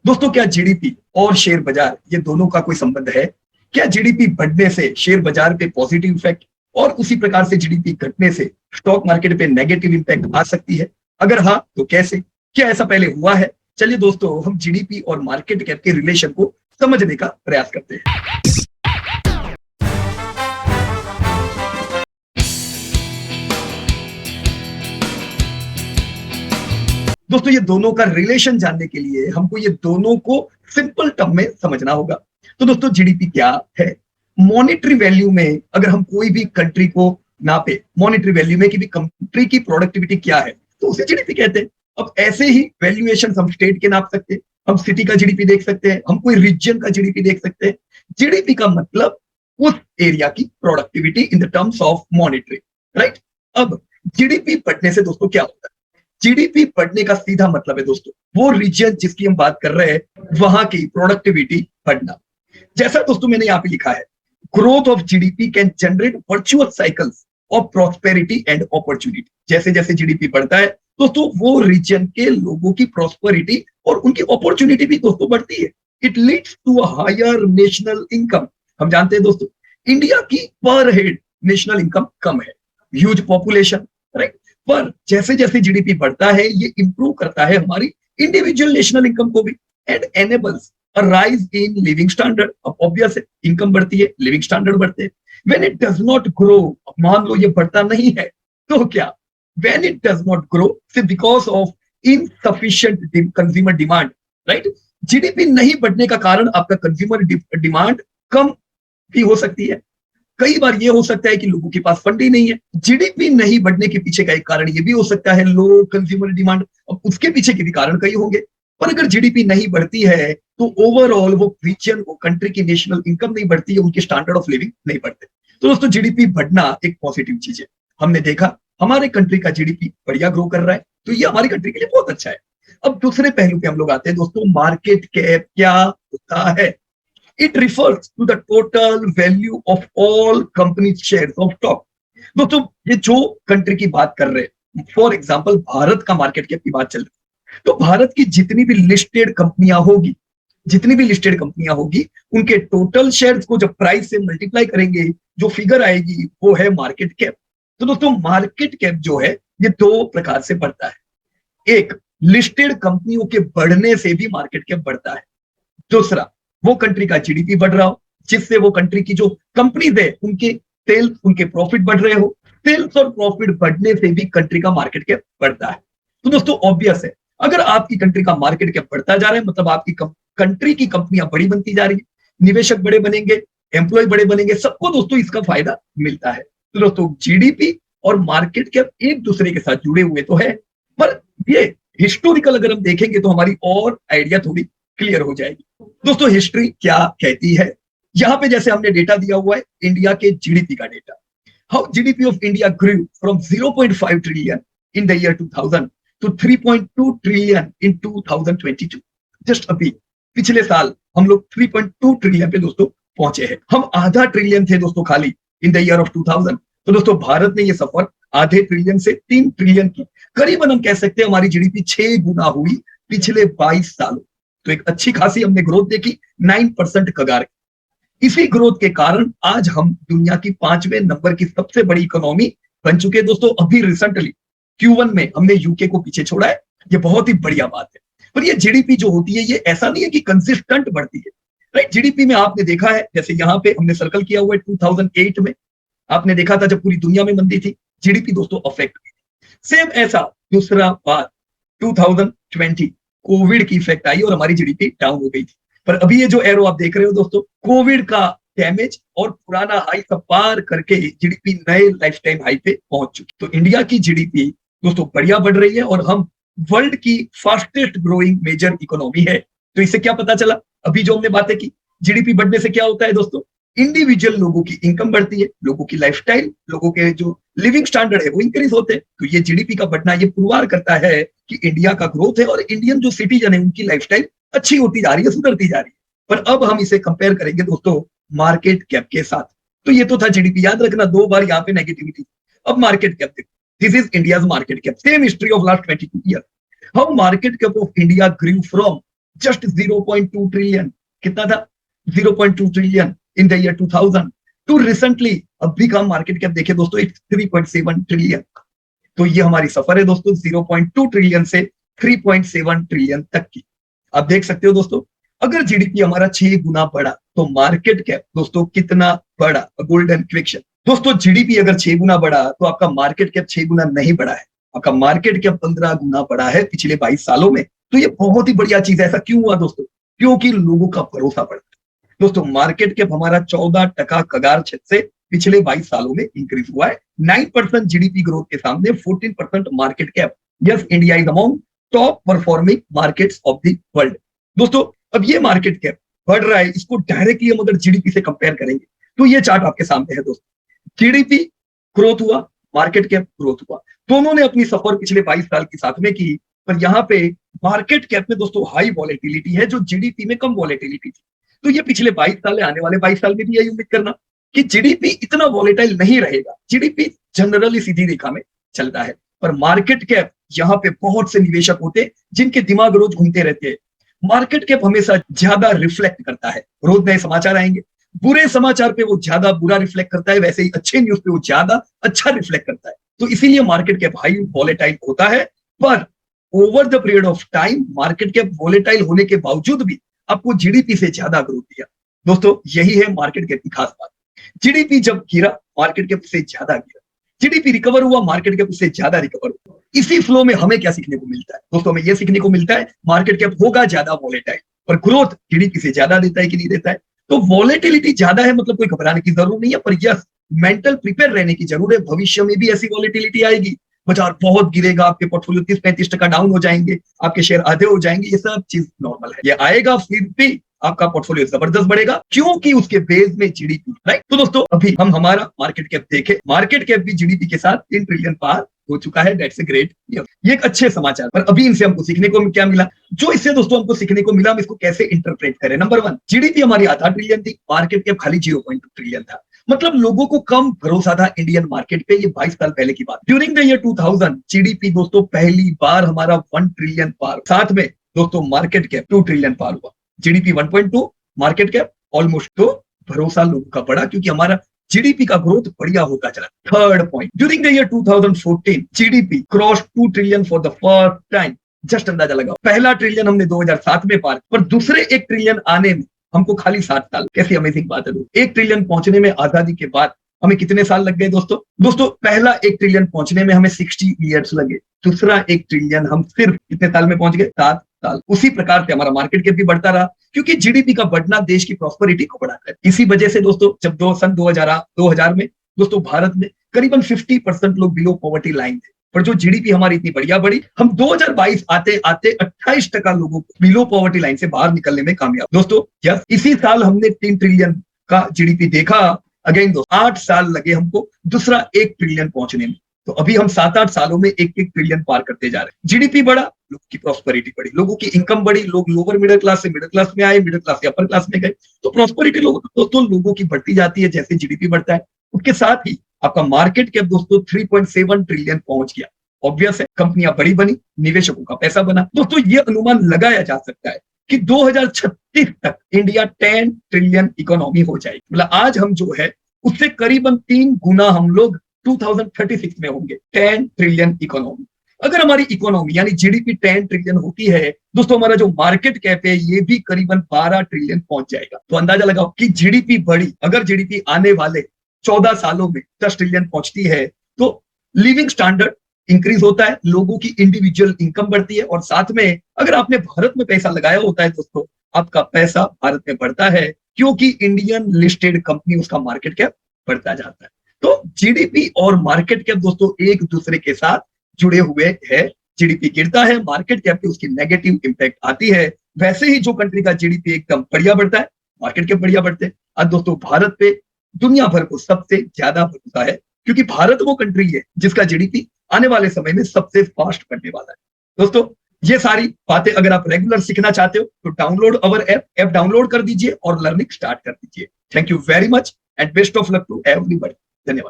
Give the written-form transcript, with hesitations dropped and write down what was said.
दोस्तों, क्या जीडीपी और शेयर बाजार ये दोनों का कोई संबंध है? क्या जीडीपी बढ़ने से शेयर बाजार पे पॉजिटिव इफेक्ट और उसी प्रकार से जीडीपी घटने से स्टॉक मार्केट पे नेगेटिव इम्पैक्ट आ सकती है? अगर हाँ, तो कैसे? क्या ऐसा पहले हुआ है? चलिए दोस्तों, हम जीडीपी और मार्केट कैप के रिलेशन को समझने का प्रयास करते हैं। दोस्तों, ये दोनों का रिलेशन जानने के लिए हमको ये दोनों को सिंपल टर्म में समझना होगा। तो दोस्तों, जीडीपी क्या है? मॉनेटरी वैल्यू में अगर हम कोई भी कंट्री को नापे, मॉनेटरी वैल्यू में कि भी कंट्री की प्रोडक्टिविटी क्या है, तो उसे जीडीपी कहते हैं। अब ऐसे ही वैल्यूएशन हम स्टेट के नाप सकते हैं, हम सिटी का जीडीपी देख सकते हैं, हम कोई रीजन का जीडीपी देख सकते हैं। जीडीपी का मतलब उस एरिया की productivity in the terms of monetary, right? अब जीडीपी बढ़ने से दोस्तों क्या होता है? जीडीपी बढ़ने का सीधा मतलब है दोस्तों, वो रीजन जिसकी हम बात कर रहे हैं वहां की प्रोडक्टिविटी बढ़ना। जैसा दोस्तों मैंने यहाँ पे लिखा है, growth of GDP can generate virtuous cycles of prosperity and opportunity. जैसे जैसे जीडीपी बढ़ता है दोस्तों, वो रीजन के लोगों की प्रॉस्पेरिटी और उनकी अपॉर्चुनिटी भी दोस्तों बढ़ती है। It leads to a higher national income. हम जानते हैं दोस्तों, इंडिया की पर हेड नेशनल इनकम कम है, ह्यूज पॉपुलेशन, राइट? पर जैसे जैसे जीडीपी बढ़ता है, ये इंप्रूव करता है हमारी इंडिविजुअल नेशनल इनकम को भी and enables a rise in living standard. अब ऑब्वियस है, इनकम बढ़ती है, लिविंग स्टैंडर्ड बढ़ते हैं। When it does not grow, मान लो ये बढ़ता नहीं है, तो क्या? When it does not grow because of insufficient consumer demand, right? GDP नहीं बढ़ने का कारण आपका कंज्यूमर डिमांड कम भी हो सकती है। कई बार ये हो सकता है कि लोगों के पास फंड ही नहीं है। जीडीपी नहीं बढ़ने के पीछे का एक कारण ये भी हो सकता है लो कंज्यूमर डिमांड। अब उसके पीछे के भी कारण कई होंगे। पर अगर जीडीपी नहीं बढ़ती है तो ओवरऑल वो रीजन, वो कंट्री की नेशनल इनकम नहीं बढ़ती है, उनके स्टैंडर्ड ऑफ लिविंग नहीं बढ़ते। तो दोस्तों, जीडीपी बढ़ना एक पॉजिटिव चीज है। हमने देखा हमारे कंट्री का जीडीपी बढ़िया ग्रो कर रहा है, तो ये हमारी कंट्री के लिए बहुत अच्छा है। अब दूसरे पहलू पे हम लोग आते हैं दोस्तों, मार्केट कैप क्या होता है? It refers to the total value of all companies shares of stock। दोस्तों, ये जो कंट्री की बात कर रहे हैं, फॉर एग्जांपल भारत का मार्केट कैप की बात चल रही है, तो भारत की जितनी भी लिस्टेड कंपनियां होगी, जितनी भी लिस्टेड कंपनियां होगी, उनके टोटल शेयर्स को जब प्राइस से मल्टीप्लाई करेंगे, जो फिगर आएगी वो है मार्केट कैप। तो दोस्तों, मार्केट कैप जो है ये दो प्रकार से बढ़ता है। एक, लिस्टेड कंपनियों के बढ़ने से भी मार्केट कैप बढ़ता है। दूसरा, वो कंट्री का जीडीपी बढ़ रहा हो, जिससे वो कंट्री की जो कंपनीज है उनके सेल्स, उनके प्रॉफिट बढ़ रहे हो। सेल्स और प्रॉफिट बढ़ने से भी कंट्री का मार्केट कैप बढ़ता है। तो दोस्तों, ऑब्वियस है, अगर आपकी कंट्री का मार्केट कैप बढ़ता जा रहा है, मतलब आपकी कंट्री की कंपनियां बड़ी बनती जा रही है, निवेशक बड़े बनेंगे, एम्प्लॉय बड़े बनेंगे, सबको दोस्तों इसका फायदा मिलता है। तो दोस्तों, जीडीपी और मार्केट कैप एक दूसरे के साथ जुड़े हुए तो है, पर ये हिस्टोरिकल अगर हम देखेंगे तो हमारी और आइडिया थोड़ी क्लियर हो जाएगी। दोस्तों, हिस्ट्री क्या कहती है? यहां पे जैसे हमने डेटा दिया हुआ है इंडिया के जीडीपी का data. How GDP of India grew from 0.5 trillion in the year 2000 to 3.2 trillion in 2022। Just अभी पिछले साल हम लोग 3.2 ट्रिलियन पे दोस्तों पहुंचे हैं। हम आधा ट्रिलियन थे दोस्तों खाली इन द ईयर ऑफ 2000। तो दोस्तों, भारत ने ये सफर आधे ट्रिलियन से 3 ट्रिलियन की, करीबन हम कह सकते हैं हमारी जीडीपी 6 गुना हुई पिछले 22 सालों। तो एक अच्छी खासी हमने ग्रोथ देखी, 9% कगार। इसी ग्रोथ के कारण आज हम दुनिया की 5वें नंबर की सबसे बड़ी इकोनॉमी बन चुके हैं दोस्तों। अभी रिसेंटली Q1 में हमने यूके को पीछे छोड़ा है, ये बहुत ही बढ़िया बात है। पर ये जीडीपी जो होती है, ये ऐसा नहीं है कि कंसिस्टेंट बढ़ती है, राइट? जीडीपी में आपने देखा है, जैसे यहाँ पे हमने सर्कल किया हुआ है 2008 में आपने देखा था जब पूरी दुनिया में मंदी थी, जीडीपी दोस्तों अफेक्ट हुई। सेम ऐसा दूसरा बात 2020 कोविड की इफेक्ट आई और हमारी जीडीपी डाउन हो गई थी। पर अभी ये जो एरो आप देख रहे हो दोस्तों, कोविड का डैमेज और पुराना हाई सब पार करके जीडीपी नए लाइफ टाइम हाई पे पहुंच चुकी। तो इंडिया की जीडीपी दोस्तों बढ़िया बढ़ रही है और हम वर्ल्ड की फास्टेस्ट ग्रोइंग मेजर इकोनॉमी है। तो इससे क्या पता चला? अभी जो हमने बातें की, जीडीपी बढ़ने से क्या होता है दोस्तों? इंडिविजुअल लोगों की इनकम बढ़ती है, लोगों की लाइफस्टाइल, लोगों के जो लिविंग स्टैंडर्ड है वो इंक्रीज होते हैं। तो ये जीडीपी का बढ़ना ये पुरवार करता है कि इंडिया का ग्रोथ है और इंडियन जो सिटीजन है उनकी लाइफस्टाइल अच्छी होती जा रही है, सुधरती जा रही है। पर अब हम इसे कंपेयर करेंगे दोस्तों मार्केट कैप के साथ। तो ये तो था जीडीपी, याद रखना 2 बार यहाँ पे नेगेटिविटी। अब मार्केट कैप देखो, this is India's market cap, same history of last 22 year. How market cap of India grew from just 0.2 trillion. कितना था? 0.2 trillion in the year 2000 to recently अभी का मार्केट कैप देखे दोस्तों, इट्स 3.7 ट्रिलियन। तो ये हमारी सफर है दोस्तों 0.2 ट्रिलियन से 3.7 ट्रिलियन तक की। आप देख सकते हो दोस्तों, अगर जीडीपी हमारा 6 गुना बढ़ा तो मार्केट कैप दोस्तों कितना बढ़ा? गोल्डन क्वेश्चन दोस्तों। जीडीपी अगर 6 गुना बढ़ा तो आपका मार्केट कैप 6 गुना नहीं बढ़ा है, आपका मार्केट कैप 15 गुना बढ़ा है पिछले 22 सालों में। तो ये बहुत ही बढ़िया चीज है। ऐसा क्यों हुआ दोस्तों? क्योंकि लोगों का भरोसा बढ़ा दोस्तों। मार्केट कैप हमारा 14% कगार छत से पिछले 22 सालों में इंक्रीज हुआ है। 9% जीडीपी ग्रोथ के सामने 14% market cap. Yes, India is among top performing markets of the world. दोस्तों अब ये मार्केट कैप बढ़ रहा है, इसको डायरेक्टली हम अगर जीडीपी से कंपेयर करेंगे तो ये चार्ट आपके सामने है दोस्तों। जीडीपी ग्रोथ हुआ, मार्केट कैप ग्रोथ हुआ, दोनों ने अपनी सफर पिछले 22 साल के साथ में की। पर यहाँ पे मार्केट कैप में दोस्तों हाई वॉलेटिलिटी है, जो जीडीपी में कम वॉलेटिलिटी थी। तो ये पिछले 22 साल, आने वाले 22 साल में भी यही उम्मीद करना कि जीडीपी इतना वॉलेटाइल नहीं रहेगा। जीडीपी जनरली सीधी रेखा में चलता है, पर मार्केट कैप यहाँ पे बहुत से निवेशक होते हैं जिनके दिमाग रोज घूमते रहते हैं। मार्केट कैप हमेशा ज्यादा रिफ्लेक्ट करता है, रोज नए समाचार आएंगे, बुरे समाचार पे वो ज्यादा बुरा रिफ्लेक्ट करता है, वैसे ही अच्छे न्यूज पे वो ज्यादा अच्छा रिफ्लेक्ट करता है। तो इसीलिए मार्केट कैप हाई वॉलेटाइल होता है। पर over the period of time market cap volatile होने के बावजूद भी आपको जीडीपी से ज्यादा ग्रोथ दिया दोस्तों। यही है मार्केट कैप की खास बात। जीडीपी जब गिरा, मार्केट कैप से ज्यादा गिरा। जीडीपी रिकवर हुआ, मार्केट कैप से ज्यादा रिकवर हुआ। इसी फ्लो में हमें क्या सीखने को मिलता है दोस्तों? हमें यह सीखने को मिलता है मार्केट कैप होगा ज्यादा वॉलेटाइल, और ग्रोथ जीडीपी से ज्यादा देता है कि नहीं देता है। तो वॉलेटिलिटी ज्यादा है मतलब कोई घबराने की जरूरत नहीं है, पर यस, मेंटल प्रिपेयर रहने की जरूरत है। भविष्य में भी ऐसी वॉलेटिलिटी आएगी, बाजार बहुत गिरेगा, आपके पोर्टफोलियो 30-35% डाउन हो जाएंगे, आपके शेयर आधे हो जाएंगे, ये सब चीज नॉर्मल है। ये आएगा, फिर भी आपका पोर्टफोलियो जबरदस्त बढ़ेगा क्योंकि उसके बेस में जीडीपी, राइट। तो दोस्तों अभी हम हमारा मार्केट कैप देखें, मार्केट कैप भी जीडीपी के साथ 3 ट्रिलियन पार हो चुका है। That's a great news. ये एक अच्छे समाचार। पर अभी इनसे हमको सीखने को क्या मिला? जो इससे दोस्तों हमको सीखने को मिला, हम इसको कैसे इंटरप्रेट करें। नंबर 1, जीडीपी हमारी आधा ट्रिलियन थी, मार्केट कैप खाली 0.2 ट्रिलियन था। मतलब लोगों को कम भरोसा था इंडियन मार्केट पे। ये 22 साल पहले की बात। ड्यूरिंग द ईयर 2000 जीडीपी दोस्तों पहली बार हमारा 1 ट्रिलियन पार, साथ में दोस्तों मार्केट कैप 2 ट्रिलियन पार हुआ। GDP 1.2, market cap almost. तो भरोसा लोगों का बढ़ा क्योंकि हमारा जीडीपी का ग्रोथ बढ़िया होता चला। Third point, during the year 2014 GDP cross 2 trillion for the first time. Just अंदाजा लगाओ, पहला ट्रिलियन हमने 2007 में पार, पर दूसरे 1 ट्रिलियन आने में हमको खाली 7 साल। कैसी अमेजिंग बात है दोस्तों। 1 ट्रिलियन पहुंचने में आजादी के बाद हमें कितने साल लग गए दोस्तों? पहला 1 ट्रिलियन पहुंचने में हमें 60 ईयर्स लगे। दूसरा 1 ट्रिलियन हम सिर्फ कितने साल में पहुंच गए? 7 साल। उसी प्रकार से हमारा मार्केट कैप भी बढ़ता रहा क्योंकि जीडीपी का बढ़ना देश की प्रॉस्पेरिटी को बढ़ाता है। इसी वजह से दोस्तों जब सन 2000 में दोस्तों भारत में करीबन 50% लोग बिलो पॉवर्टी लाइन थे, पर जो जीडीपी हमारी इतनी बढ़िया बढ़ी, हम 2022 आते आते 28% लोगों को बिलो पॉवर्टी लाइन से बाहर निकलने में कामयाब दोस्तों। यस, इसी साल हमने 3 ट्रिलियन का जीडीपी देखा। अगेन दोस्तों 8 साल लगे हमको दूसरा 1 ट्रिलियन पहुंचने में। तो अभी हम 7-8 सालों में 1-1 ट्रिलियन पार करते जा रहे हैं। जीडीपी बढ़ा, लोगों की प्रॉस्पेरिटी बढ़ी, लोगों की इनकम बढ़ी, लोग लोअर मिडिल क्लास से मिडिल क्लास में आए, मिडिल क्लास से अपर क्लास में गए। तो प्रॉस्पेरिटी दोस्तों लोगों की बढ़ती जाती है जैसे जीडीपी बढ़ता है। उसके साथ ही आपका मार्केट कैप दोस्तों 3.7 ट्रिलियन पहुंच गया। ऑब्वियस है, कंपनियां बड़ी बनी, निवेशकों का पैसा बना। दोस्तों ये अनुमान लगाया जा सकता है कि 2036 तक इंडिया 10 ट्रिलियन इकोनॉमी हो जाएगी। मतलब आज हम जो है उससे करीबन 3 गुना हम लोग 2036 में होंगे 10 ट्रिलियन इकोनॉमी। अगर हमारी इकोनॉमी यानी जीडीपी 10 ट्रिलियन होती है दोस्तों, हमारा जो मार्केट कैप है ये भी करीबन 12 ट्रिलियन पहुंच जाएगा। तो अंदाजा लगाओ कि जीडीपी बढ़ी, अगर जीडीपी आने वाले 14 सालों में 10 ट्रिलियन पहुंचती है तो लिविंग स्टैंडर्ड इंक्रीज होता है, लोगों की इंडिविजुअल इनकम बढ़ती है, और साथ में अगर आपने भारत में पैसा लगाया होता है दोस्तों, आपका पैसा भारत में बढ़ता है क्योंकि इंडियन लिस्टेड कंपनी उसका मार्केट कैप बढ़ता जाता है। तो जीडीपी और मार्केट कैप दोस्तों एक दूसरे के साथ जुड़े हुए हैं। जीडीपी गिरता है, मार्केट कैप पे उसकी नेगेटिव इंपैक्ट आती है। वैसे ही जो कंट्री का जीडीपी एकदम बढ़िया बढ़ता है, मार्केट कैप बढ़िया बढ़ते हैं। आज दोस्तों भारत पे दुनिया भर को सबसे ज्यादा भरोसा है क्योंकि भारत वो कंट्री है जिसका जीडीपी आने वाले समय में सबसे फास्ट बढ़ने वाला है। दोस्तों ये सारी बातें अगर आप रेगुलर सीखना चाहते हो तो डाउनलोड अवर ऐप डाउनलोड कर दीजिए और लर्निंग स्टार्ट कर दीजिए। Thank you very much and best of luck to everybody. धन्यवाद।